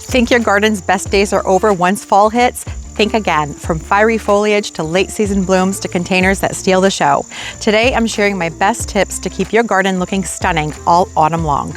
Think your garden's best days are over once fall hits? Think again. From fiery foliage to late season blooms to containers that steal the show. Today I'm sharing my best tips to keep your garden looking stunning all autumn long.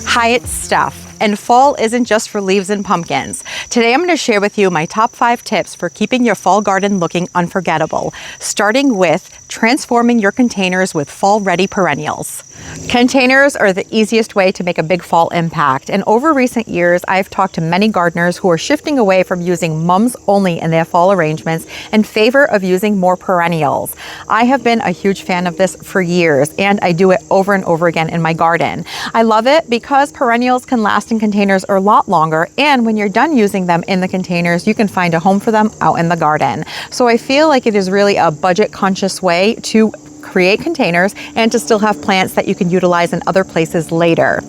Hi, it's Steph. And fall isn't just for leaves and pumpkins. Today I'm going to share with you my top 5 tips for keeping your fall garden looking unforgettable, starting with transforming your containers with fall-ready perennials. Containers are the easiest way to make a big fall impact, and over recent years I've talked to many gardeners who are shifting away from using mums only in their fall arrangements in favor of using more perennials. I have been a huge fan of this for years, and I do it over and over again in my garden. I love it because perennials can last in containers a lot longer, and when you're done using them in the containers, you can find a home for them out in the garden. So I feel like it is really a budget conscious way to create containers and to still have plants that you can utilize in other places later.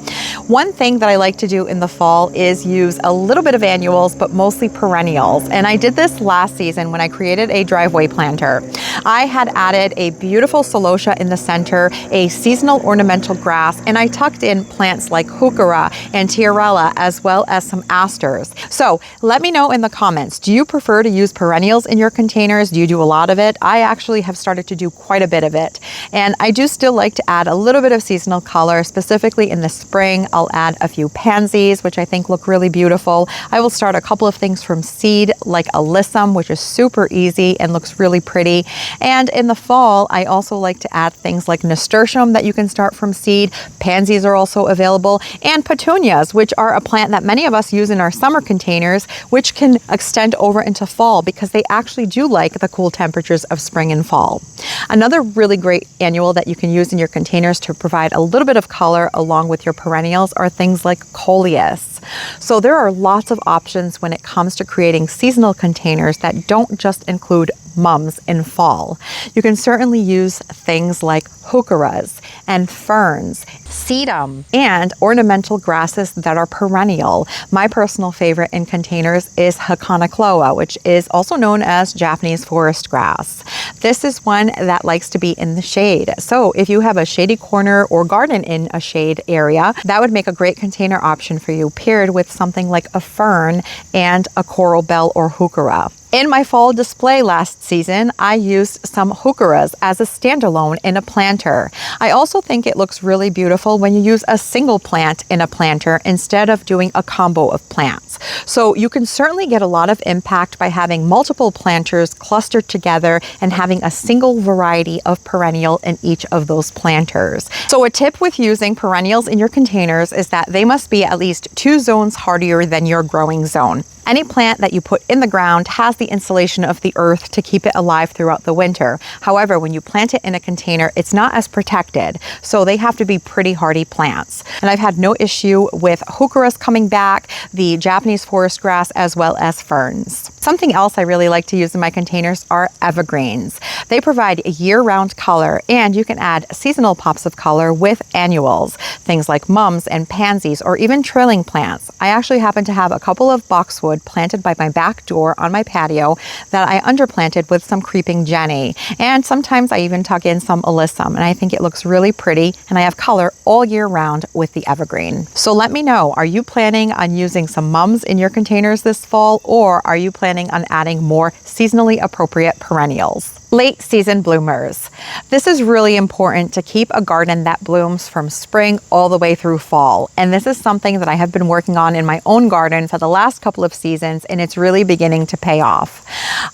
One thing that I like to do in the fall is use a little bit of annuals, but mostly perennials. And I did this last season when I created a driveway planter. I had added a beautiful celosia in the center, a seasonal ornamental grass, and I tucked in plants like heuchera and tiarella, as well as some asters. So let me know in the comments, do you prefer to use perennials in your containers? Do you do a lot of it? I actually have started to do quite a bit of it. And I do still like to add a little bit of seasonal color, specifically in the spring. I'll add a few pansies, which I think look really beautiful. I will start a couple of things from seed, like alyssum, which is super easy and looks really pretty. And in the fall, I also like to add things like nasturtium that you can start from seed. Pansies are also available, and petunias, which are a plant that many of us use in our summer containers, which can extend over into fall because they actually do like the cool temperatures of spring and fall. Another really great annual that you can use in your containers to provide a little bit of color along with your perennials are things like coleus. So there are lots of options when it comes to creating seasonal containers that don't just include mums in fall. You can certainly use things like heucheras and ferns, sedum, and ornamental grasses that are perennial. My personal favorite in containers is Haconocloa, which is also known as Japanese forest grass. This is one that likes to be in the shade. So if you have a shady corner or garden in a shade area, that would make a great container option for you, paired with something like a fern and a coral bell or heuchera. In my fall display last season, I used some heucheras as a standalone in a planter. I also think it looks really beautiful when you use a single plant in a planter instead of doing a combo of plants. So you can certainly get a lot of impact by having multiple planters clustered together and having a single variety of perennial in each of those planters. So a tip with using perennials in your containers is that they must be at least 2 zones hardier than your growing zone. Any plant that you put in the ground has the insulation of the earth to keep it alive throughout the winter. However, when you plant it in a container, it's not as protected, so they have to be pretty hardy plants. And I've had no issue with heucheras coming back, the Japanese forest grass, as well as ferns. Something else I really like to use in my containers are evergreens. They provide a year-round color, and you can add seasonal pops of color with annuals, things like mums and pansies, or even trailing plants. I actually happen to have a couple of boxwood planted by my back door on my patio that I underplanted with some creeping jenny. And sometimes I even tuck in some alyssum, and I think it looks really pretty, and I have color all year round with the evergreen. So let me know, are you planning on using some mums in your containers this fall, or are you planning on adding more seasonally appropriate perennials? Late season bloomers. This is really important to keep a garden that blooms from spring all the way through fall. And this is something that I have been working on in my own garden for the last couple of seasons, and it's really beginning to pay off.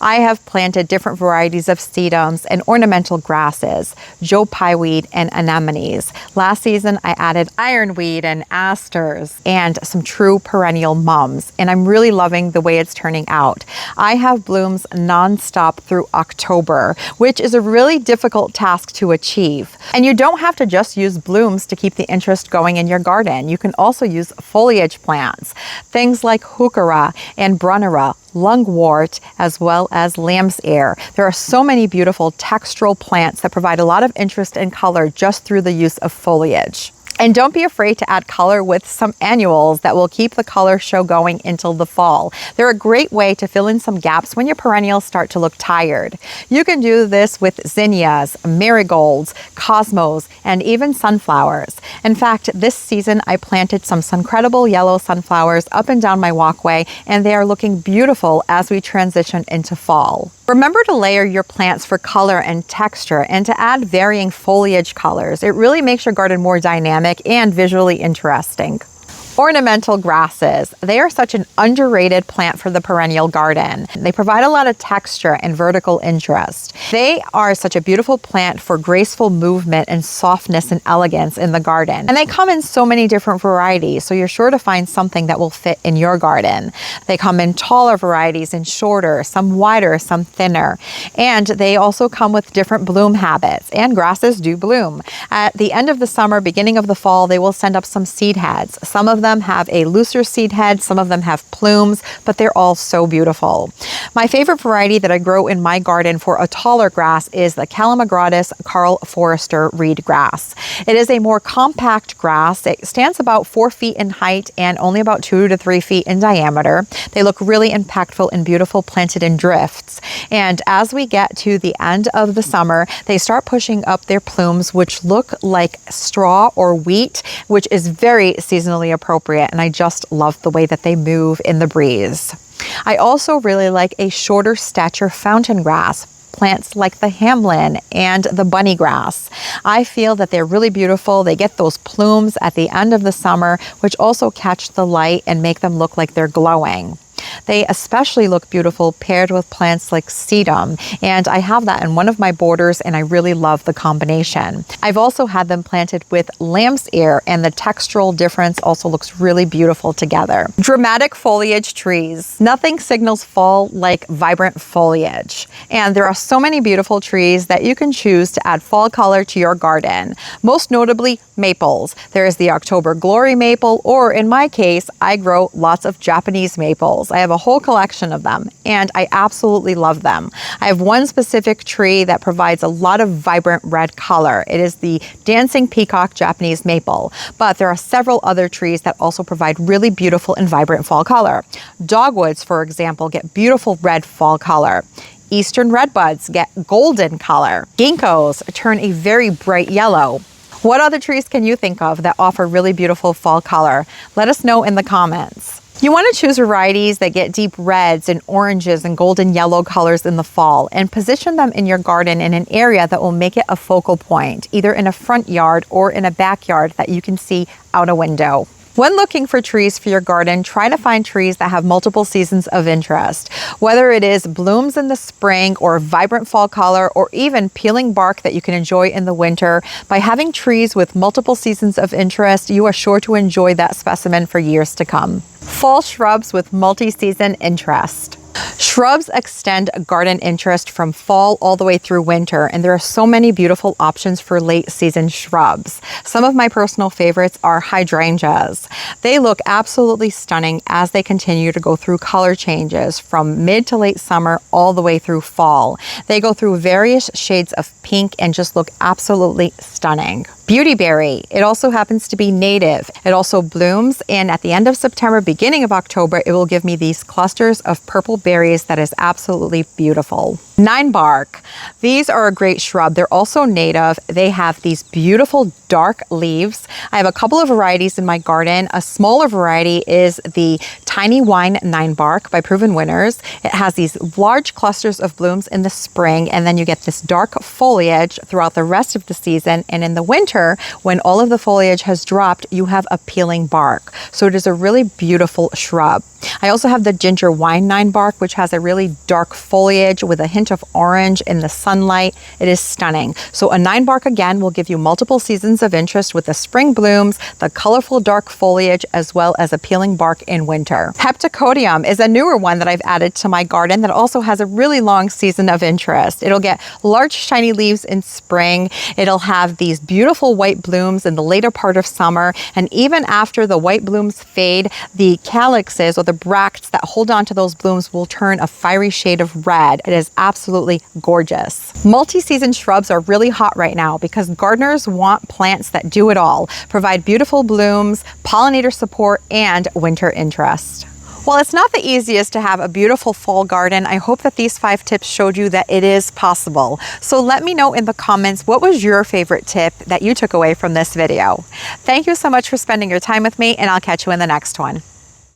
I have planted different varieties of sedums and ornamental grasses, Joe Pye weed and anemones. Last season I added ironweed and asters and some true perennial mums, and I'm really loving the way it's turning out. I have blooms nonstop through October, which is a really difficult task to achieve. And you don't have to just use blooms to keep the interest going in your garden. You can also use foliage plants, things like heuchera and brunnera, lungwort, as well as lamb's ear. There are so many beautiful textural plants that provide a lot of interest and color just through the use of foliage. And don't be afraid to add color with some annuals that will keep the color show going until the fall. They're a great way to fill in some gaps when your perennials start to look tired. You can do this with zinnias, marigolds, cosmos, and even sunflowers. In fact, this season I planted some Suncredible yellow sunflowers up and down my walkway, and they are looking beautiful as we transition into fall. Remember to layer your plants for color and texture and to add varying foliage colors. It really makes your garden more dynamic and visually interesting. Ornamental grasses. They are such an underrated plant for the perennial garden. They provide a lot of texture and vertical interest. They are such a beautiful plant for graceful movement and softness and elegance in the garden. And they come in so many different varieties, so you're sure to find something that will fit in your garden. They come in taller varieties and shorter, some wider, some thinner. And they also come with different bloom habits, and grasses do bloom. At the end of the summer, beginning of the fall, they will send up some seed heads. Some of them have a looser seed head, some of them have plumes, but they're all so beautiful. My favorite variety that I grow in my garden for a taller grass is the Calamagratis Carl Forrester reed grass. It is a more compact grass. It stands about 4 feet in height and only about 2 to 3 feet in diameter. They look really impactful and beautiful planted in drifts. And as we get to the end of the summer, they start pushing up their plumes, which look like straw or wheat, which is very seasonally appropriate. And I just love the way that they move in the breeze. I also really like a shorter stature fountain grass, plants like the hamlin and the bunny grass. I feel that they're really beautiful. They get those plumes at the end of the summer, which also catch the light and make them look like they're glowing. They especially look beautiful paired with plants like sedum, and I have that in one of my borders, and I really love the combination. I've also had them planted with lamb's ear, and the textural difference also looks really beautiful together. Dramatic foliage trees. Nothing signals fall like vibrant foliage, and there are so many beautiful trees that you can choose to add fall color to your garden. Most notably, maples. There is the October Glory maple, or in my case, I grow lots of Japanese maples. I have a whole collection of them, and I absolutely love them. I have one specific tree that provides a lot of vibrant red color. It is the Dancing Peacock Japanese Maple, but there are several other trees that also provide really beautiful and vibrant fall color. Dogwoods, for example, get beautiful red fall color. Eastern redbuds get golden color. Ginkgos turn a very bright yellow. What other trees can you think of that offer really beautiful fall color? Let us know in the comments. You want to choose varieties that get deep reds and oranges and golden yellow colors in the fall, and position them in your garden in an area that will make it a focal point, either in a front yard or in a backyard that you can see out a window. When looking for trees for your garden, try to find trees that have multiple seasons of interest. Whether it is blooms in the spring or vibrant fall color, or even peeling bark that you can enjoy in the winter, by having trees with multiple seasons of interest, you are sure to enjoy that specimen for years to come. Fall shrubs with multi-season interest. Shrubs extend garden interest from fall all the way through winter, and there are so many beautiful options for late season shrubs. Some of my personal favorites are hydrangeas. They look absolutely stunning as they continue to go through color changes from mid to late summer all the way through fall. They go through various shades of pink and just look absolutely stunning. Beautyberry. It also happens to be native. It also blooms, and at the end of September, beginning of October, it will give me these clusters of purple berries that is absolutely beautiful. Ninebark. These are a great shrub. They're also native. They have these beautiful dark leaves. I have a couple of varieties in my garden. A smaller variety is the Tiny Wine Ninebark by Proven Winners. It has these large clusters of blooms in the spring, and then you get this dark foliage throughout the rest of the season, and in the winter, when all of the foliage has dropped, you have a peeling bark. So it is a really beautiful shrub. I also have the Ginger Wine Ninebark, which has a really dark foliage with a hint of orange in the sunlight. It is stunning. So a ninebark, again, will give you multiple seasons of interest with the spring blooms, the colorful dark foliage, as well as a peeling bark in winter. Heptacodium is a newer one that I've added to my garden that also has a really long season of interest. It'll get large shiny leaves in spring. It'll have these beautiful white blooms in the later part of summer, and even after the white blooms fade, the calyxes or the bracts that hold on to those blooms will will turn a fiery shade of red. It is absolutely gorgeous. Multi-season shrubs are really hot right now because gardeners want plants that do it all, provide beautiful blooms, pollinator support, and winter interest. While it's not the easiest to have a beautiful fall garden, I hope that these 5 tips showed you that it is possible. So let me know in the comments, what was your favorite tip that you took away from this video? Thank you so much for spending your time with me, and I'll catch you in the next one.